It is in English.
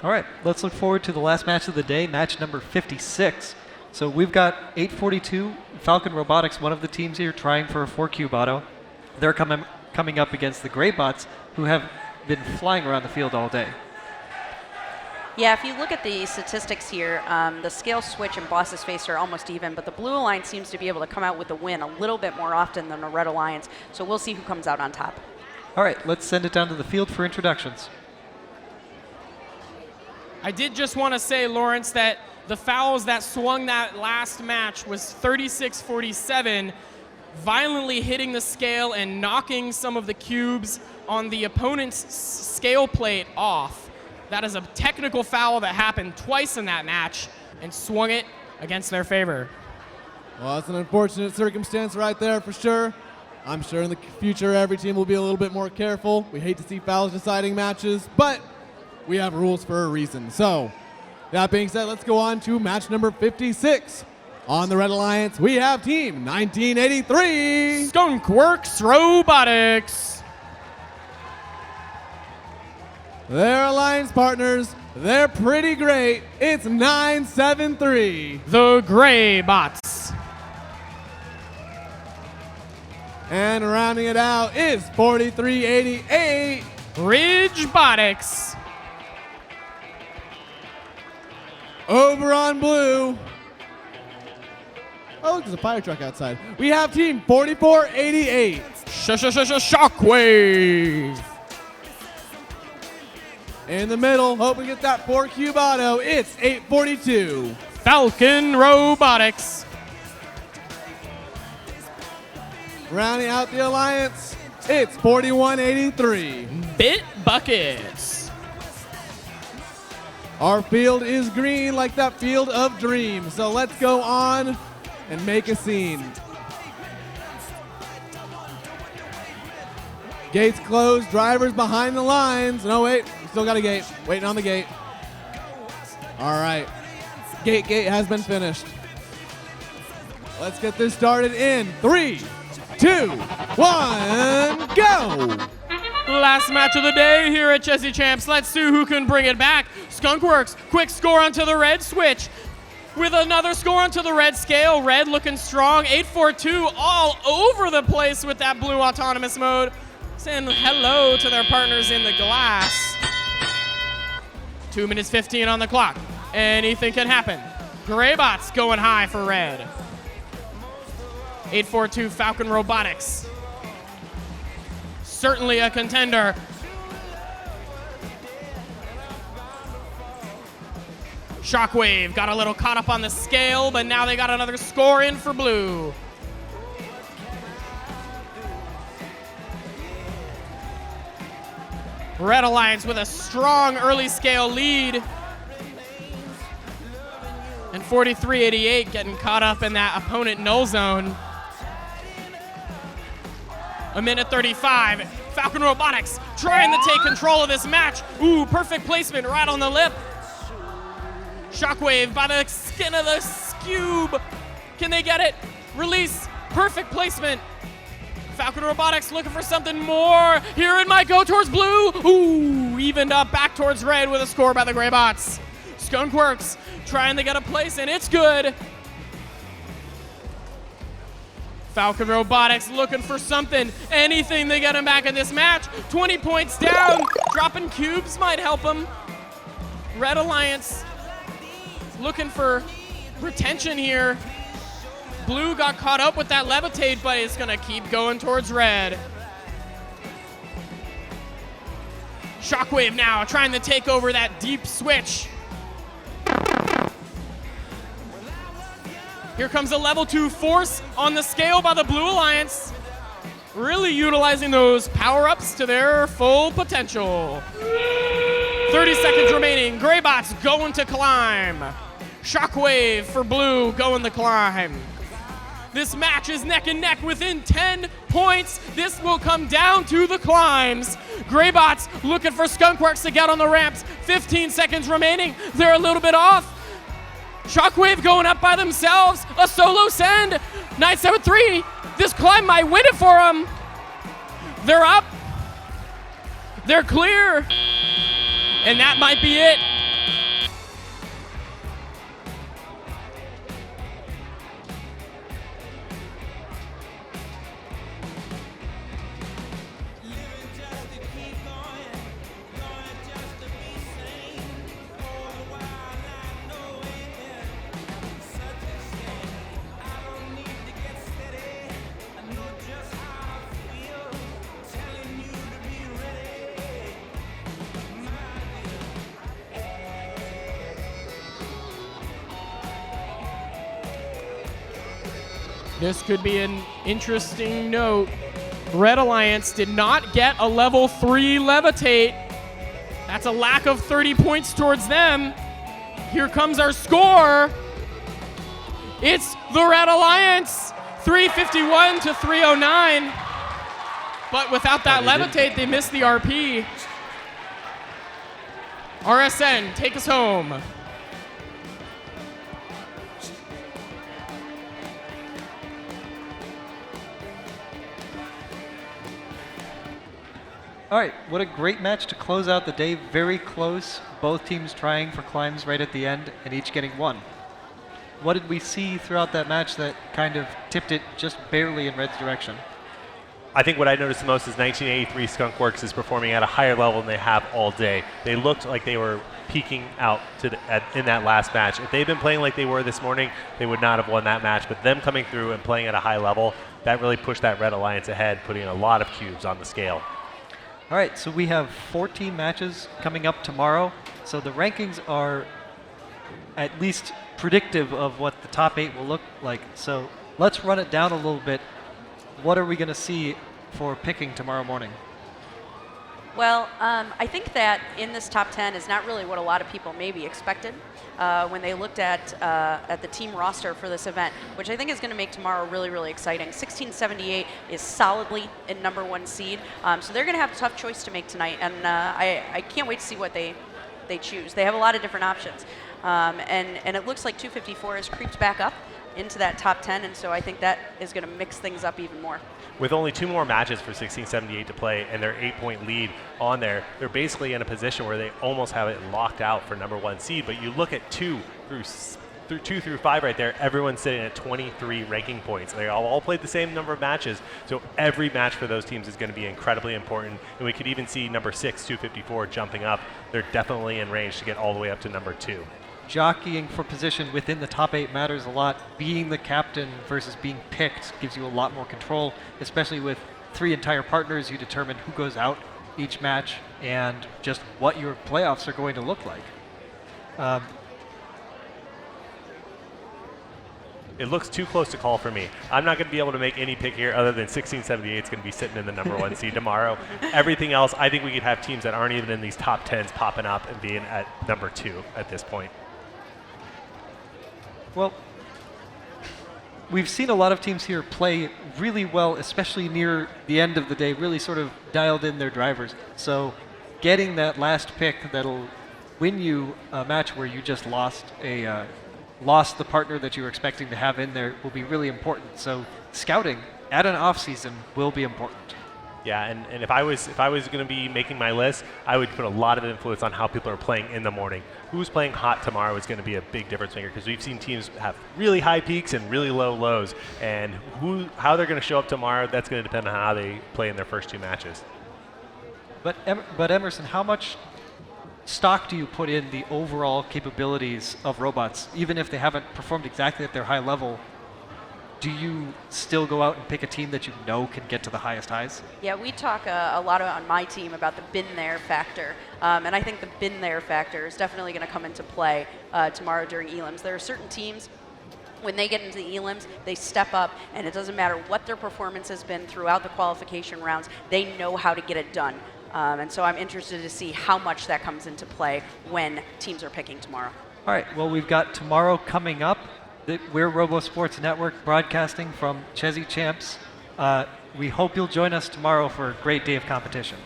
All right, let's look forward to the last match of the day, match number 56. So we've got 842 Falcon Robotics, one of the teams here, trying for a 4-cube auto. They're coming up against the Greybots, who have been flying around the field all day. Yeah, if you look at the statistics here, the scale switch and Boss's face are almost even, but the Blue Alliance seems to be able to come out with a win a little bit more often than the Red Alliance, so we'll see who comes out on top. All right, let's send it down to the field for introductions. I did just want to say, Lawrence, that the fouls that swung that last match was 36-47, violently hitting the scale and knocking some of the cubes on the opponent's scale plate off. That is a technical foul that happened twice in that match and swung it against their favor. Well, that's an unfortunate circumstance right there for sure. I'm sure in the future every team will be a little bit more careful. We hate to see fouls deciding matches, but we have rules for a reason. So, that being said, let's go on to match number 56. On the Red Alliance, we have Team 1983. Skunkworks Robotics. Their alliance partners, they're pretty great. It's 973. The Greybots. And rounding it out is 4388. Ridgebotics. Over on blue. Oh, look, there's a fire truck outside. We have Team 4488. Shockwave. In the middle, hoping to get that 4-cube auto, it's 842. Falcon Robotics. Rounding out the alliance, it's 4183. Bit Buckets. Our field is green like that field of dreams. So let's go on and make a scene. Gates closed, drivers behind the lines. No, wait, we still got a gate. Waiting on the gate. All right, gate has been finished. Let's get this started in 3, 2, 1, go! Last match of the day here at Chezy Champs. Let's see who can bring it back. Skunkworks, quick score onto the red switch. With another score onto the red scale. Red looking strong. 842 all over the place with that blue autonomous mode. Saying hello to their partners in the glass. 2 minutes 15 on the clock. Anything can happen. Greybots going high for red. 842 Falcon Robotics. Certainly a contender. Shockwave got a little caught up on the scale, but now they got another score in for blue. Red Alliance with a strong early scale lead. And 4388 getting caught up in that opponent null zone. A minute 35. Falcon Robotics trying to take control of this match. Ooh, perfect placement right on the lip. Shockwave by the skin of the cube. Can they get it? Release. Perfect placement. Falcon Robotics looking for something more. Here it might go towards blue. Ooh, evened up back towards red with a score by the Greybots. Skunkworks trying to get a place, and it's good. Falcon Robotics looking for something, anything to get him back in this match. 20 points down. Dropping cubes might help him. Red Alliance looking for retention here. Blue got caught up with that levitate, but it's gonna keep going towards red. Shockwave now trying to take over that deep switch. Here comes a level 2 force on the scale by the Blue Alliance. Really utilizing those power-ups to their full potential. 30 seconds remaining. Greybots going to climb. Shockwave for blue going to climb. This match is neck and neck within 10 points. This will come down to the climbs. Greybots looking for Skunkworks to get on the ramps. 15 seconds remaining. They're a little bit off. Shockwave going up by themselves. A solo send. 973. This climb might win it for them. They're up. They're clear. And that might be it. This could be an interesting note. Red Alliance did not get a level 3 levitate. That's a lack of 30 points towards them. Here comes our score. It's the Red Alliance, 351 to 309. But without that levitate, they missed the RP. RSN, take us home. All right, what a great match to close out the day. Very close. Both teams trying for climbs right at the end and each getting one. What did we see throughout that match that kind of tipped it just barely in Red's direction? I think what I noticed the most is 1983 Skunkworks is performing at a higher level than they have all day. They looked like they were peaking out in that last match. If they'd been playing like they were this morning, they would not have won that match. But them coming through and playing at a high level, that really pushed that Red Alliance ahead, putting a lot of cubes on the scale. All right, so we have 14 matches coming up tomorrow. So the rankings are at least predictive of what the top 8 will look like. So let's run it down a little bit. What are we going to see for picking tomorrow morning? Well, I think that in this top 10 is not really what a lot of people maybe expected when they looked at the team roster for this event, which I think is going to make tomorrow really, really exciting. 1678 is solidly in #1 seed, so they're going to have a tough choice to make tonight, and I can't wait to see what they choose. They have a lot of different options, and it looks like 254 has creeped back up into that top 10, and so I think that is going to mix things up even more. With only 2 more matches for 1678 to play and their 8-point lead on there, they're basically in a position where they almost have it locked out for #1 seed. But you look at 2 through 5 right there, everyone's sitting at 23 ranking points. They all played the same number of matches, so every match for those teams is going to be incredibly important. And we could even see #6, 254 jumping up. They're definitely in range to get all the way up to #2. Jockeying for position within the top 8 matters a lot. Being the captain versus being picked gives you a lot more control, especially with 3 entire partners. You determine who goes out each match and just what your playoffs are going to look like. It looks too close to call for me. I'm not going to be able to make any pick here other than 1678 is going to be sitting in the #1 seed tomorrow. Everything else, I think we could have teams that aren't even in these top 10s popping up and being at #2 at this point. Well, we've seen a lot of teams here play really well, especially near the end of the day, really sort of dialed in their drivers. So getting that last pick that'll win you a match where you just lost the partner that you were expecting to have in there will be really important. So scouting at an off season will be important. Yeah, and if I was going to be making my list, I would put a lot of influence on how people are playing in the morning. Who's playing hot tomorrow is going to be a big difference maker because we've seen teams have really high peaks and really low lows, and how they're going to show up tomorrow, that's going to depend on how they play in their first 2 matches. But Emerson, how much stock do you put in the overall capabilities of robots, even if they haven't performed exactly at their high level? Do you still go out and pick a team that you know can get to the highest highs? Yeah, we talk a lot on my team about the been there factor, and I think the been there factor is definitely going to come into play tomorrow during elims. There are certain teams, when they get into the elims, they step up, and it doesn't matter what their performance has been throughout the qualification rounds, they know how to get it done. And so I'm interested to see how much that comes into play when teams are picking tomorrow. All right, well, we've got tomorrow coming up. We're Robo Sports Network broadcasting from Chezy Champs. We hope you'll join us tomorrow for a great day of competition.